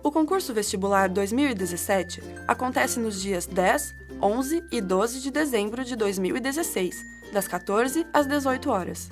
O concurso vestibular 2017 acontece nos dias 10, 11 e 12 de dezembro de 2016, das 14 às 18 horas.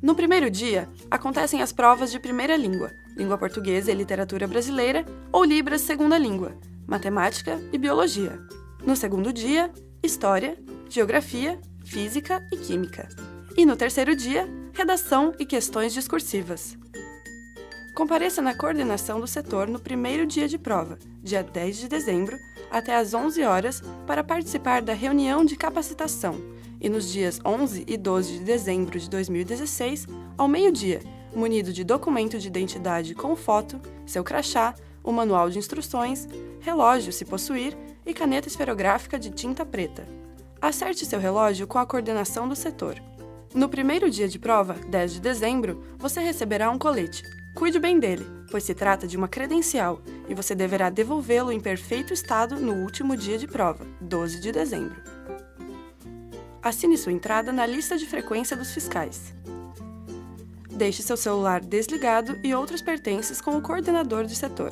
No primeiro dia, acontecem as provas de primeira língua, língua portuguesa e literatura brasileira, ou Libras segunda língua, matemática e biologia. No segundo dia, história, geografia, física e química. E no terceiro dia, redação e questões discursivas. Compareça na coordenação do setor no primeiro dia de prova, dia 10 de dezembro, até às 11 horas, para participar da reunião de capacitação, e nos dias 11 e 12 de dezembro de 2016, ao meio-dia, munido de documento de identidade com foto, seu crachá, o manual de instruções, relógio, se possuir, e caneta esferográfica de tinta preta. Acerte seu relógio com a coordenação do setor. No primeiro dia de prova, 10 de dezembro, você receberá um colete. Cuide bem dele, pois se trata de uma credencial e você deverá devolvê-lo em perfeito estado no último dia de prova, 12 de dezembro. Assine sua entrada na lista de frequência dos fiscais. Deixe seu celular desligado e outros pertences com o coordenador de setor.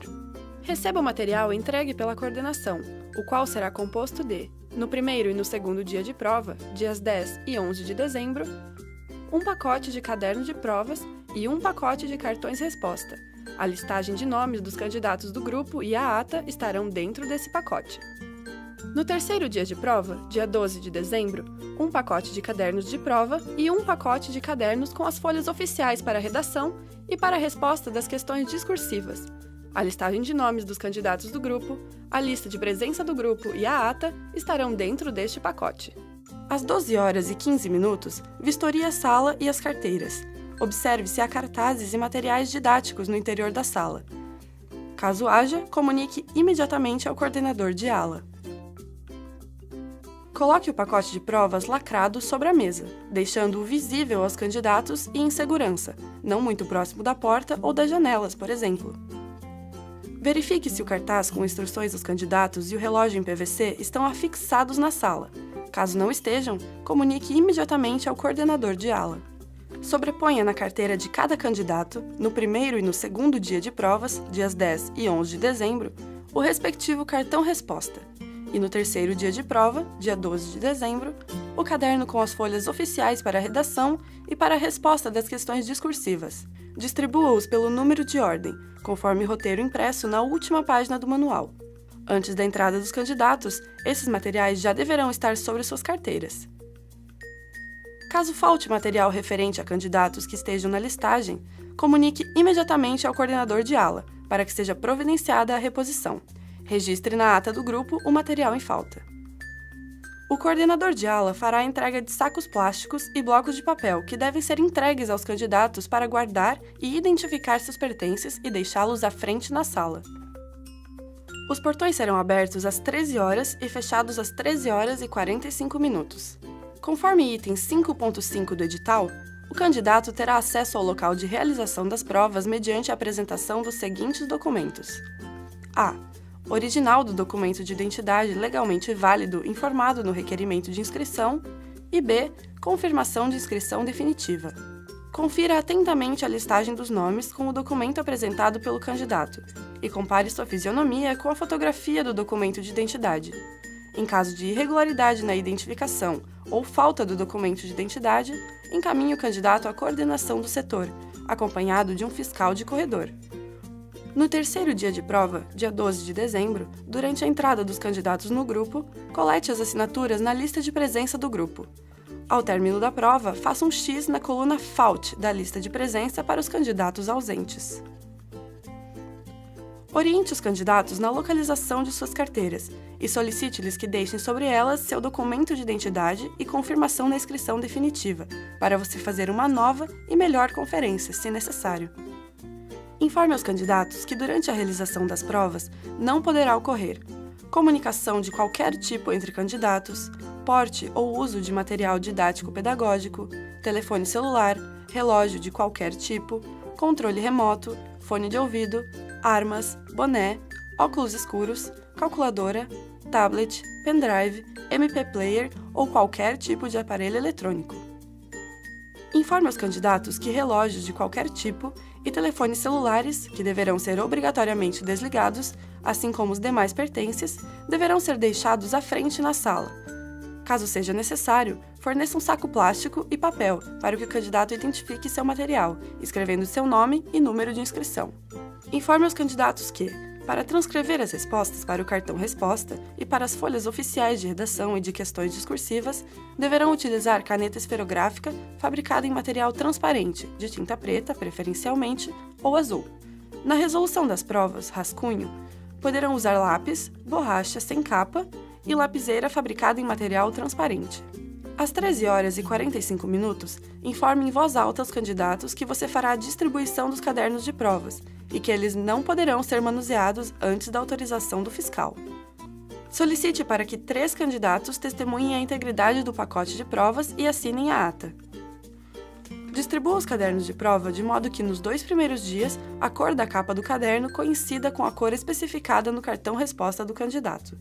Receba o material entregue pela coordenação, o qual será composto de, no primeiro e no segundo dia de prova, dias 10 e 11 de dezembro, um pacote de caderno de provas e um pacote de cartões resposta. A listagem de nomes dos candidatos do grupo e a ata estarão dentro desse pacote. No terceiro dia de prova, dia 12 de dezembro, um pacote de cadernos de prova e um pacote de cadernos com as folhas oficiais para a redação e para a resposta das questões discursivas. A listagem de nomes dos candidatos do grupo, a lista de presença do grupo e a ata estarão dentro deste pacote. Às 12 horas e 15 minutos, vistorie a sala e as carteiras. Observe se há cartazes e materiais didáticos no interior da sala. Caso haja, comunique imediatamente ao coordenador de ala. Coloque o pacote de provas lacrado sobre a mesa, deixando-o visível aos candidatos e em segurança, não muito próximo da porta ou das janelas, por exemplo. Verifique se o cartaz com instruções dos candidatos e o relógio em PVC estão afixados na sala. Caso não estejam, comunique imediatamente ao coordenador de ala. Sobreponha na carteira de cada candidato, no primeiro e no segundo dia de provas, dias 10 e 11 de dezembro, o respectivo cartão-resposta. E no terceiro dia de prova, dia 12 de dezembro, o caderno com as folhas oficiais para a redação e para a resposta das questões discursivas. Distribua-os pelo número de ordem, conforme roteiro impresso na última página do manual. Antes da entrada dos candidatos, esses materiais já deverão estar sobre suas carteiras. Caso falte material referente a candidatos que estejam na listagem, comunique imediatamente ao coordenador de ala, para que seja providenciada a reposição. Registre na ata do grupo o material em falta. O coordenador de ala fará a entrega de sacos plásticos e blocos de papel que devem ser entregues aos candidatos para guardar e identificar seus pertences e deixá-los à frente na sala. Os portões serão abertos às 13 horas e fechados às 13 horas e 45 minutos. Conforme item 5.5 do edital, o candidato terá acesso ao local de realização das provas mediante a apresentação dos seguintes documentos: a. Original do documento de identidade legalmente válido informado no requerimento de inscrição, e b. Confirmação de inscrição definitiva. Confira atentamente a listagem dos nomes com o documento apresentado pelo candidato e compare sua fisionomia com a fotografia do documento de identidade. Em caso de irregularidade na identificação ou falta do documento de identidade, encaminhe o candidato à coordenação do setor, acompanhado de um fiscal de corredor. No terceiro dia de prova, dia 12 de dezembro, durante a entrada dos candidatos no grupo, colete as assinaturas na lista de presença do grupo. Ao término da prova, faça um X na coluna FAUT da lista de presença para os candidatos ausentes. Oriente os candidatos na localização de suas carteiras e solicite-lhes que deixem sobre elas seu documento de identidade e confirmação na inscrição definitiva, para você fazer uma nova e melhor conferência, se necessário. Informe aos candidatos que durante a realização das provas não poderá ocorrer comunicação de qualquer tipo entre candidatos, porte ou uso de material didático-pedagógico, telefone celular, relógio de qualquer tipo, controle remoto, fone de ouvido, armas, boné, óculos escuros, calculadora, tablet, pendrive, MP player ou qualquer tipo de aparelho eletrônico. Informe aos candidatos que relógios de qualquer tipo e telefones celulares, que deverão ser obrigatoriamente desligados, assim como os demais pertences, deverão ser deixados à frente na sala. Caso seja necessário, forneça um saco plástico e papel para que o candidato identifique seu material, escrevendo seu nome e número de inscrição. Informe aos candidatos que, para transcrever as respostas para o cartão resposta e para as folhas oficiais de redação e de questões discursivas, deverão utilizar caneta esferográfica fabricada em material transparente, de tinta preta, preferencialmente, ou azul. Na resolução das provas, rascunho, poderão usar lápis, borracha sem capa e lapiseira fabricada em material transparente. Às 13h45, informe em voz alta aos candidatos que você fará a distribuição dos cadernos de provas e que eles não poderão ser manuseados antes da autorização do fiscal. Solicite para que 3 candidatos testemunhem a integridade do pacote de provas e assinem a ata. Distribua os cadernos de prova de modo que, nos 2 primeiros dias, a cor da capa do caderno coincida com a cor especificada no cartão resposta do candidato.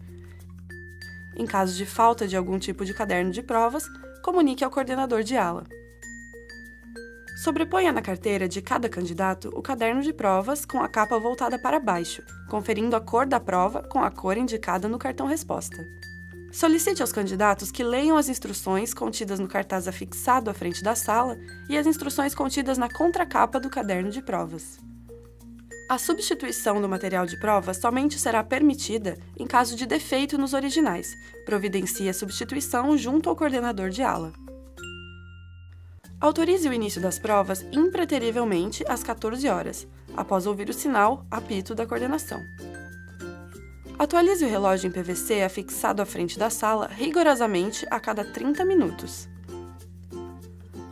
Em caso de falta de algum tipo de caderno de provas, comunique ao coordenador de ala. Sobreponha na carteira de cada candidato o caderno de provas com a capa voltada para baixo, conferindo a cor da prova com a cor indicada no cartão resposta. Solicite aos candidatos que leiam as instruções contidas no cartaz afixado à frente da sala e as instruções contidas na contracapa do caderno de provas. A substituição do material de prova somente será permitida em caso de defeito nos originais. Providencie a substituição junto ao coordenador de ala. Autorize o início das provas impreterivelmente às 14 horas, após ouvir o sinal apito da coordenação. Atualize o relógio em PVC afixado à frente da sala rigorosamente a cada 30 minutos.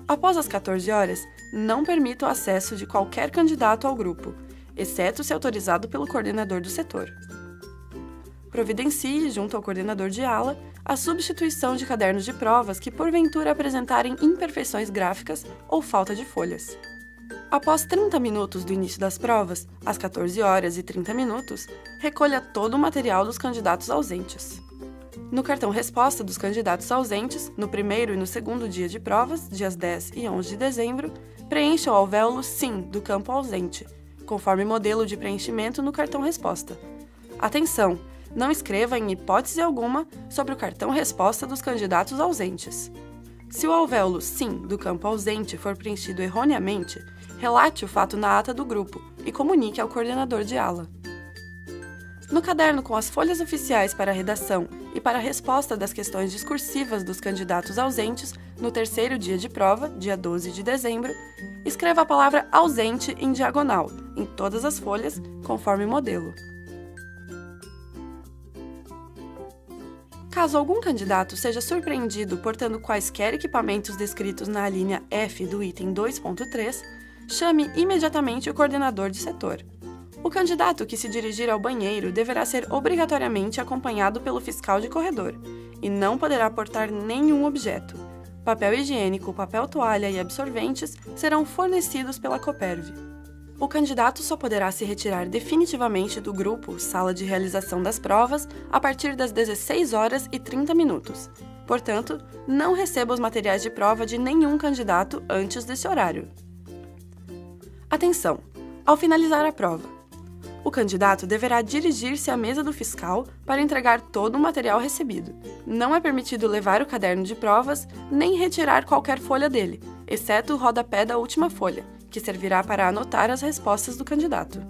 Após as 14 horas, não permita o acesso de qualquer candidato ao grupo, exceto se autorizado pelo coordenador do setor. Providencie, junto ao coordenador de ala, a substituição de cadernos de provas que porventura apresentarem imperfeições gráficas ou falta de folhas. Após 30 minutos do início das provas, às 14h30, recolha todo o material dos candidatos ausentes. No cartão resposta dos candidatos ausentes, no primeiro e no segundo dia de provas, dias 10 e 11 de dezembro, preencha o alvéolo SIM do campo ausente, conforme modelo de preenchimento no cartão resposta. Atenção! Não escreva em hipótese alguma sobre o cartão resposta dos candidatos ausentes. Se o alvéolo SIM do campo ausente for preenchido erroneamente, relate o fato na ata do grupo e comunique ao coordenador de ala. No caderno com as folhas oficiais para a redação e para a resposta das questões discursivas dos candidatos ausentes, no terceiro dia de prova, dia 12 de dezembro, escreva a palavra ausente em diagonal, em todas as folhas, conforme modelo. Caso algum candidato seja surpreendido portando quaisquer equipamentos descritos na alínea F do item 2.3, chame imediatamente o coordenador de setor. O candidato que se dirigir ao banheiro deverá ser obrigatoriamente acompanhado pelo fiscal de corredor e não poderá portar nenhum objeto. Papel higiênico, papel toalha e absorventes serão fornecidos pela Coperv. O candidato só poderá se retirar definitivamente do grupo Sala de Realização das Provas a partir das 16h30. Portanto, não receba os materiais de prova de nenhum candidato antes desse horário. Atenção! Ao finalizar a prova, o candidato deverá dirigir-se à mesa do fiscal para entregar todo o material recebido. Não é permitido levar o caderno de provas nem retirar qualquer folha dele, exceto o rodapé da última folha, que servirá para anotar as respostas do candidato.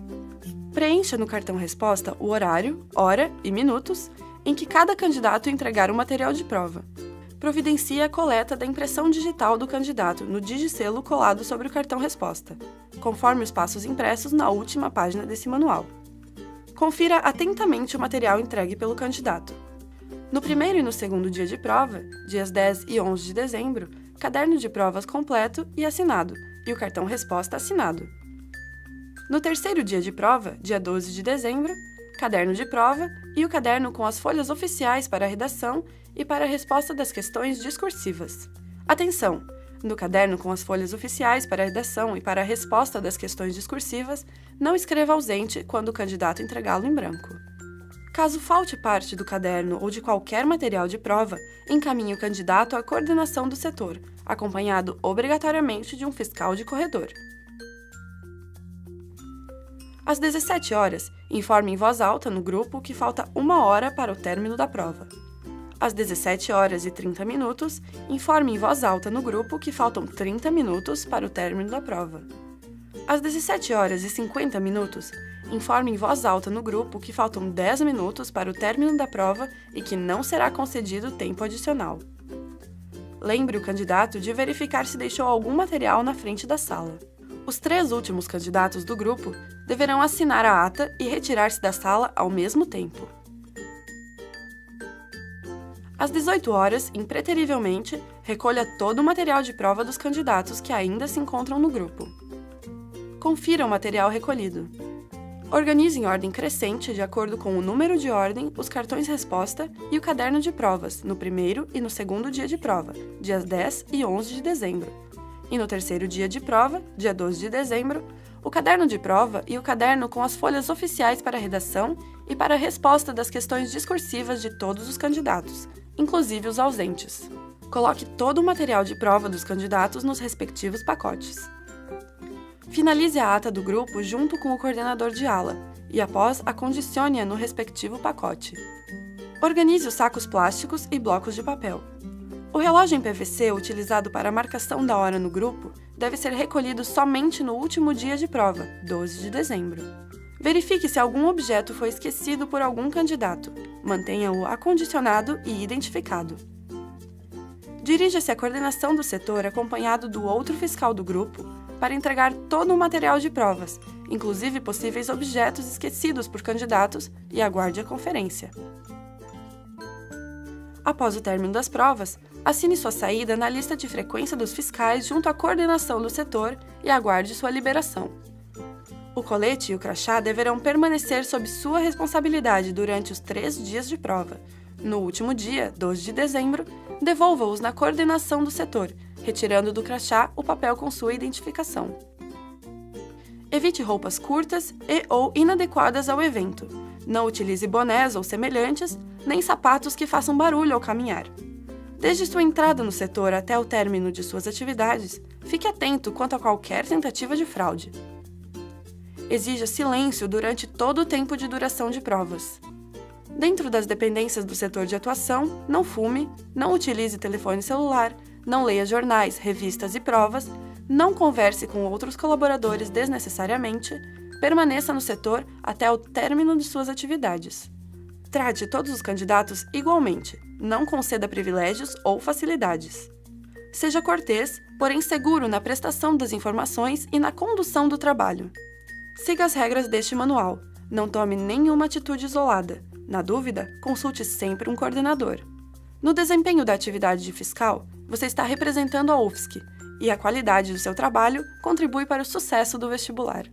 Preencha no cartão resposta o horário, hora e minutos em que cada candidato entregar o material de prova. Providencie a coleta da impressão digital do candidato no digicelo colado sobre o cartão resposta, conforme os passos impressos na última página desse manual. Confira atentamente o material entregue pelo candidato. No primeiro e no segundo dia de prova, dias 10 e 11 de dezembro, caderno de provas completo e assinado, e o cartão resposta assinado. No terceiro dia de prova, dia 12 de dezembro, caderno de prova e o caderno com as folhas oficiais para a redação e para a resposta das questões discursivas. Atenção! No caderno com as folhas oficiais para a redação e para a resposta das questões discursivas, não escreva ausente quando o candidato entregá-lo em branco. Caso falte parte do caderno ou de qualquer material de prova, encaminhe o candidato à coordenação do setor, acompanhado obrigatoriamente de um fiscal de corredor. Às 17 horas, informe em voz alta no grupo que falta 1 hora para o término da prova. Às 17 horas e 30 minutos, informe em voz alta no grupo que faltam 30 minutos para o término da prova. Às 17 horas e 50 minutos, informe em voz alta no grupo que faltam 10 minutos para o término da prova e que não será concedido tempo adicional. Lembre o candidato de verificar se deixou algum material na frente da sala. Os 3 últimos candidatos do grupo deverão assinar a ata e retirar-se da sala ao mesmo tempo. Às 18 horas, impreterivelmente, recolha todo o material de prova dos candidatos que ainda se encontram no grupo. Confira o material recolhido. Organize em ordem crescente, de acordo com o número de ordem, os cartões resposta e o caderno de provas no primeiro e no segundo dia de prova, dias 10 e 11 de dezembro. E no terceiro dia de prova, dia 12 de dezembro, o caderno de prova e o caderno com as folhas oficiais para a redação e para a resposta das questões discursivas de todos os candidatos, inclusive os ausentes. Coloque todo o material de prova dos candidatos nos respectivos pacotes. Finalize a ata do grupo junto com o coordenador de ala e, após, acondicione-a no respectivo pacote. Organize os sacos plásticos e blocos de papel. O relógio em PVC utilizado para a marcação da hora no grupo deve ser recolhido somente no último dia de prova, 12 de dezembro. Verifique se algum objeto foi esquecido por algum candidato. Mantenha-o acondicionado e identificado. Dirija-se à coordenação do setor acompanhado do outro fiscal do grupo para entregar todo o material de provas, inclusive possíveis objetos esquecidos por candidatos, e aguarde a conferência. Após o término das provas, assine sua saída na lista de frequência dos fiscais junto à coordenação do setor e aguarde sua liberação. O colete e o crachá deverão permanecer sob sua responsabilidade durante os 3 dias de prova. No último dia, 12 de dezembro, devolva-os na coordenação do setor, retirando do crachá o papel com sua identificação. Evite roupas curtas e/ou inadequadas ao evento. Não utilize bonés ou semelhantes, nem sapatos que façam barulho ao caminhar. Desde sua entrada no setor até o término de suas atividades, fique atento quanto a qualquer tentativa de fraude. Exija silêncio durante todo o tempo de duração de provas. Dentro das dependências do setor de atuação, não fume, não utilize telefone celular, não leia jornais, revistas e provas, não converse com outros colaboradores desnecessariamente, permaneça no setor até o término de suas atividades. Trate todos os candidatos igualmente, não conceda privilégios ou facilidades. Seja cortês, porém seguro na prestação das informações e na condução do trabalho. Siga as regras deste manual. Não tome nenhuma atitude isolada. Na dúvida, consulte sempre um coordenador. No desempenho da atividade de fiscal, você está representando a UFSC e a qualidade do seu trabalho contribui para o sucesso do vestibular.